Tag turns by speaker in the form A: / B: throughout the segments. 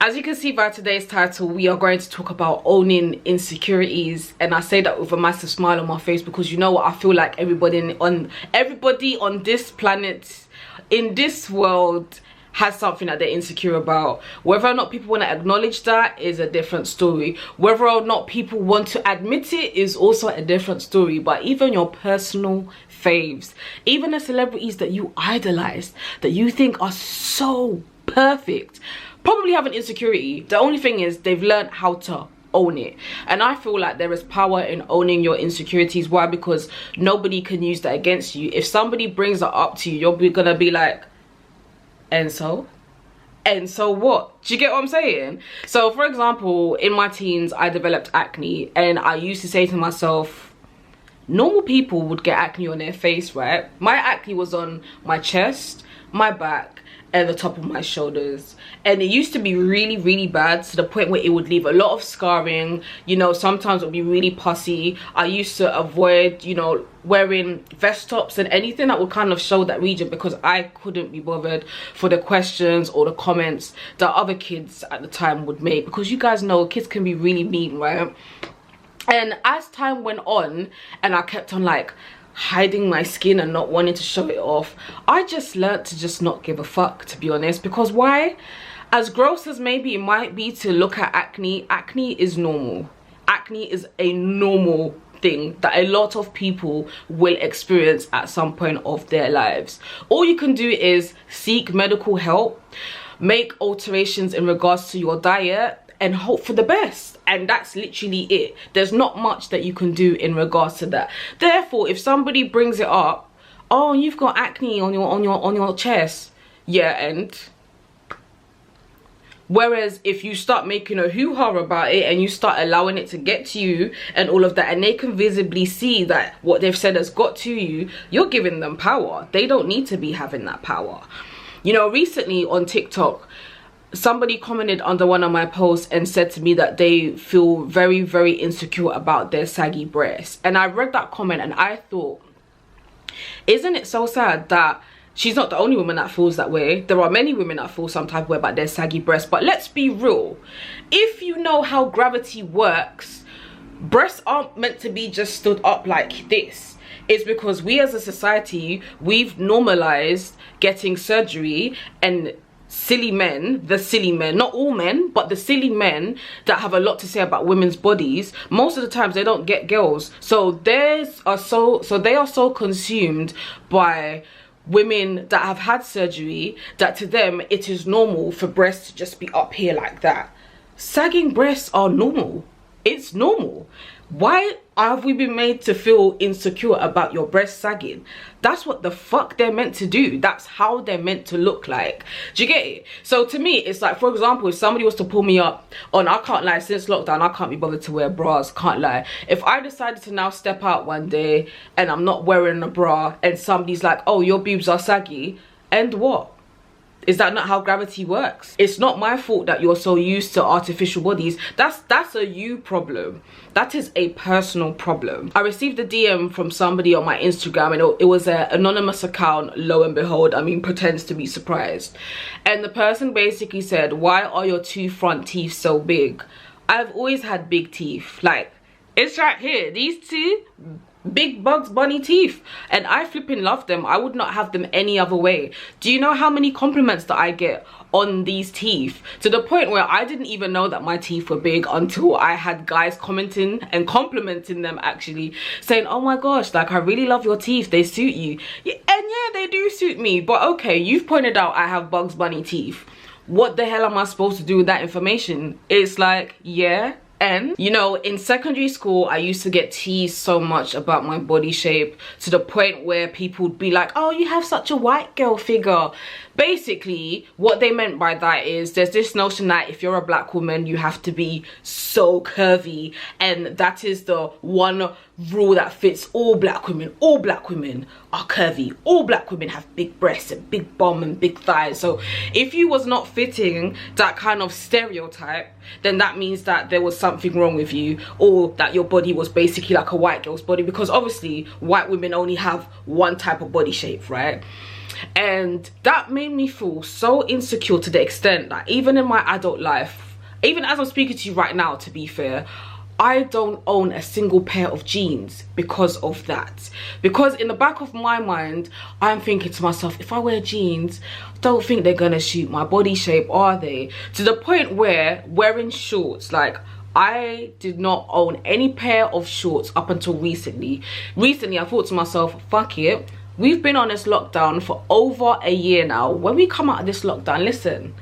A: As you can see by today's title, we are going to talk about owning insecurities, and I say that with a massive smile on my face because you know what, I feel like everybody on this planet, in this world, has something that they're insecure about. Whether or not people want to acknowledge that is a different story. Whether or not people want to admit it is also a different story. But even your personal faves, even the celebrities that you idolize, that you think are so perfect, probably have an insecurity. The only thing is they've learned how to own it, and I feel like there is power in owning your insecurities. Why? Because nobody can use that against you. If somebody brings it up to you, you're gonna be like, and so what? Do you get what I'm saying? So for example, in my teens I developed acne, and I used to say to myself, normal people would get acne on their face, right? My acne was on my chest, my back, and the top of my shoulders, and it used to be really bad, to the point where it would leave a lot of scarring. You know, sometimes it would be really pussy. I used to avoid, you know, wearing vest tops and anything that would kind of show that region, because I couldn't be bothered for the questions or the comments that other kids at the time would make, because you guys know kids can be really mean, right? And as time went on and I kept on like hiding my skin and not wanting to show it off, I just learned to just not give a fuck, to be honest. Because why? As gross as maybe it might be to look at acne, acne is normal. Acne is a normal thing that a lot of people will experience at some point of their lives. All you can do is seek medical help, make alterations in regards to your diet, and hope for the best. And that's literally it. There's not much that you can do in regards to that. Therefore, if somebody brings it up, oh, you've got acne on your chest, yeah, and whereas if you start making a hoo-ha about it and you start allowing it to get to you and all of that, and they can visibly see that what they've said has got to you, you're giving them power. They don't need to be having that power. You know, recently on TikTok, somebody commented under one of my posts and said to me that they feel very insecure about their saggy breasts. And I read that comment and I thought, isn't it so sad that she's not the only woman that feels that way? There are many women that feel some type of way about their saggy breasts. But let's be real, if you know how gravity works, breasts aren't meant to be just stood up like this. It's because we as a society, we've normalized getting surgery, and silly men, not all men, but the silly men that have a lot to say about women's bodies, most of the times they don't get girls. So they are so consumed by women that have had surgery that to them it is normal for breasts to just be up here like that. Sagging breasts are normal. It's normal. Why have we been made to feel insecure about your breast sagging? That's what the fuck they're meant to do. That's how they're meant to look like. Do you get it? So to me, it's like, for example, if somebody was to pull me up on, I can't lie, since lockdown, I can't be bothered to wear bras, can't lie. If I decided to now step out one day and I'm not wearing a bra and somebody's like, oh, your boobs are saggy, and what? Is that not how gravity works? It's not my fault that you're so used to artificial bodies. That's a you problem. That is a personal problem. I received a DM from somebody on my Instagram, and it was an anonymous account, lo and behold, I mean, pretends to be surprised. And the person basically said, why are your two front teeth so big? I've always had big teeth. Like, it's right here. These two big Bugs Bunny teeth, and I flipping love them. I would not have them any other way. Do you know how many compliments that I get on these teeth, to the point where I didn't even know that my teeth were big until I had guys commenting and complimenting them, actually saying, oh my gosh, like, I really love your teeth, they suit you. Yeah, and yeah, they do suit me, but okay, you've pointed out I have Bugs Bunny teeth. What the hell am I supposed to do with that information? It's like, yeah. And you know, in secondary school, I used to get teased so much about my body shape, to the point where people would be like, oh, you have such a white girl figure. Basically, what they meant by that is there's this notion that if you're a black woman, you have to be so curvy, and that is the one rule that fits all black women. All black women are curvy. All black women have big breasts and big bum and big thighs. So if you was not fitting that kind of stereotype, then that means that there was something wrong with you, or that your body was basically like a white girl's body, because obviously white women only have one type of body shape, right? And that made me feel so insecure to the extent that even in my adult life, even as I'm speaking to you right now, to be fair, I don't own a single pair of jeans because of that. Because in the back of my mind, I'm thinking to myself, if I wear jeans, I don't think they're gonna suit my body shape, are they? To the point where wearing shorts, like, I did not own any pair of shorts up until recently. Recently, I thought to myself, fuck it. We've been on this lockdown for over a year now. When we come out of this lockdown, listen,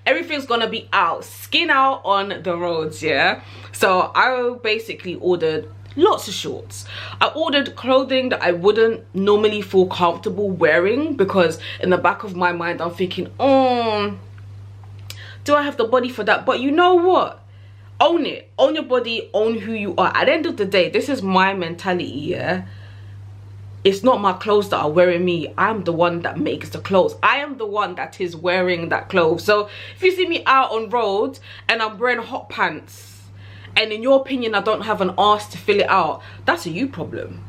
A: everything's gonna be out, skin out on the roads, yeah? So I basically ordered lots of shorts. I ordered clothing that I wouldn't normally feel comfortable wearing, because in the back of my mind, I'm thinking, oh, do I have the body for that? But you know what? Own it. Own your body, own who you are. At the end of the day, this is my mentality, yeah? It's not my clothes that are wearing me. I'm the one that makes the clothes. I am the one that is wearing that clothes. So if you see me out on road and I'm wearing hot pants, and in your opinion I don't have an arse to fill it out, that's a you problem.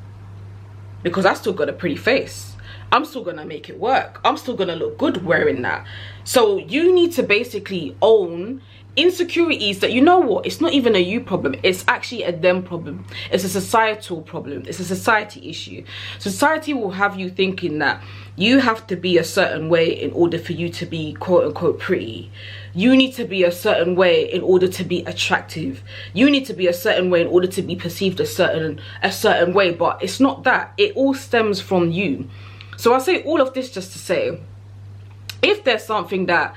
A: Because I still got a pretty face. I'm still gonna make it work. I'm still gonna look good wearing that. So you need to basically own insecurities that, you know what, it's not even a you problem, it's actually a them problem. It's a societal problem. It's a society issue. Society will have you thinking that you have to be a certain way in order for you to be quote unquote pretty. You need to be a certain way in order to be attractive. You need to be a certain way in order to be perceived a certain way. But it's not that. It all stems from you. So I say all of this just to say, if there's something that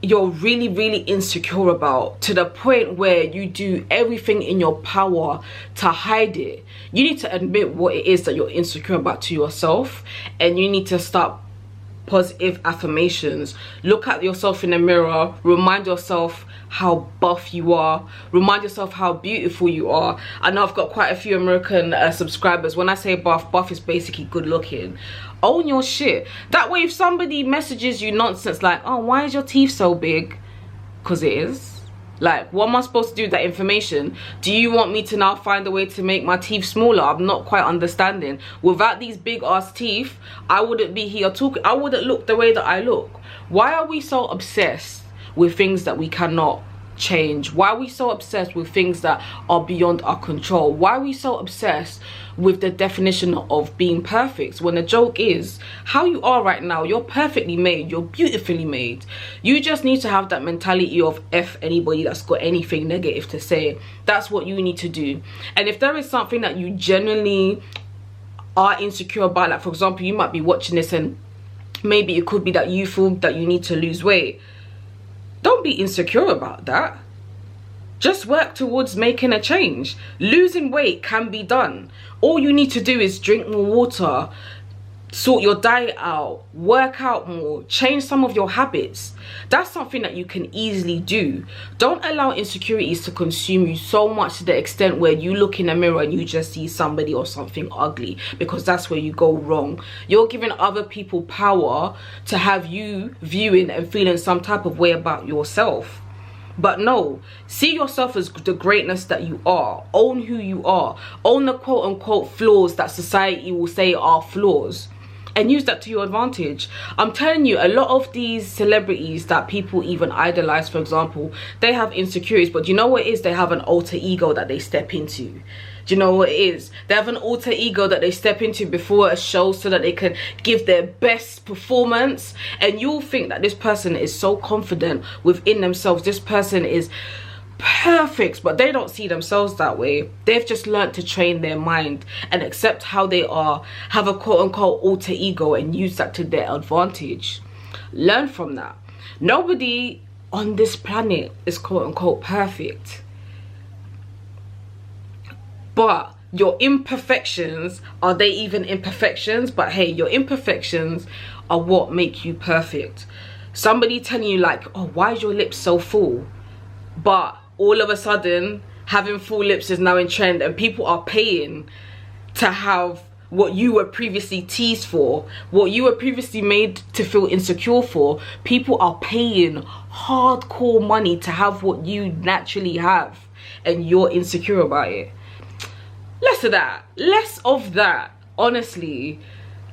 A: you're really, really insecure about, to the point where you do everything in your power to hide it, you need to admit what it is that you're insecure about to yourself, and you need to start positive affirmations. Look at yourself in the mirror, remind yourself how buff you are, remind yourself how beautiful you are. I know I've got quite a few American subscribers. When I say buff, buff is basically good looking. Own your shit. That way if somebody messages you nonsense like, oh, why is your teeth so big? Because it is. Like, what am I supposed to do with that information? Do you want me to now find a way to make my teeth smaller? I'm not quite understanding. Without these big ass teeth, I wouldn't be here talking. I wouldn't look the way that I look. Why are we so obsessed with things that we cannot change? Why are we so obsessed with things that are beyond our control? Why are we so obsessed with the definition of being perfect, when the joke is how you are right now? You're perfectly made, you're beautifully made. You just need to have that mentality of F anybody that's got anything negative to say. That's what you need to do. And if there is something that you genuinely are insecure about, like for example, you might be watching this and maybe it could be that you feel that you need to lose weight, don't be insecure about that. Just work towards making a change. Losing weight can be done. All you need to do is drink more water, sort your diet out, work out more, change some of your habits. That's something that you can easily do. Don't allow insecurities to consume you so much to the extent where you look in a mirror and you just see somebody or something ugly, because that's where you go wrong. You're giving other people power to have you viewing and feeling some type of way about yourself. But no, see yourself as the greatness that you are. Own who you are. Own the quote unquote flaws that society will say are flaws, and use that to your advantage. I'm telling you, a lot of these celebrities that people even idolize, for example, they have insecurities, but do you know what it is? They have an alter ego that they step into. Do you know what it is? They have an alter ego that they step into before a show so that they can give their best performance, and you'll think that this person is so confident within themselves, this person is perfect, but they don't see themselves that way. They've just learned to train their mind and accept how they are, have a quote-unquote alter ego, and use that to their advantage. Learn from that. Nobody on this planet is quote-unquote perfect, but your imperfections, are they even imperfections? But hey, your imperfections are what make you perfect. Somebody telling you like, oh, why is your lips so full? But all of a sudden having full lips is now in trend, and people are paying to have what you were previously teased for, what you were previously made to feel insecure for. People are paying hardcore money to have what you naturally have, and you're insecure about it. Less of that, honestly.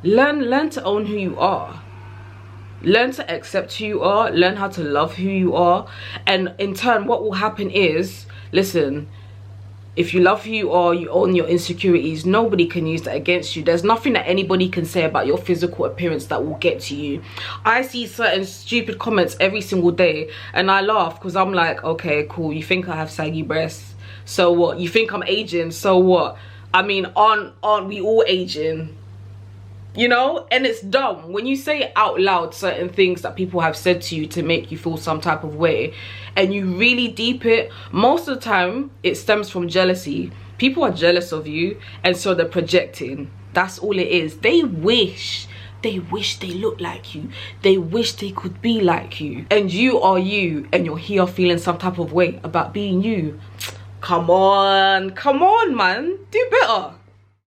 A: Learn to own who you are. Learn to accept who you are, learn how to love who you are, and in turn what will happen is, listen, if you love who you are, you own your insecurities, nobody can use that against you. There's nothing that anybody can say about your physical appearance that will get to you. I see certain stupid comments every single day and I laugh because I'm like, okay, cool, you think I have saggy breasts, so what? You think I'm aging, so what? I mean, aren't we all aging? You know? And it's dumb when you say out loud certain things that people have said to you to make you feel some type of way, and you really deep it. Most of the time it stems from jealousy. People are jealous of you, and so they're projecting. That's all it is. They wish they look like you, they wish they could be like you, and you are you, and you're here feeling some type of way about being you. Come on man, do better.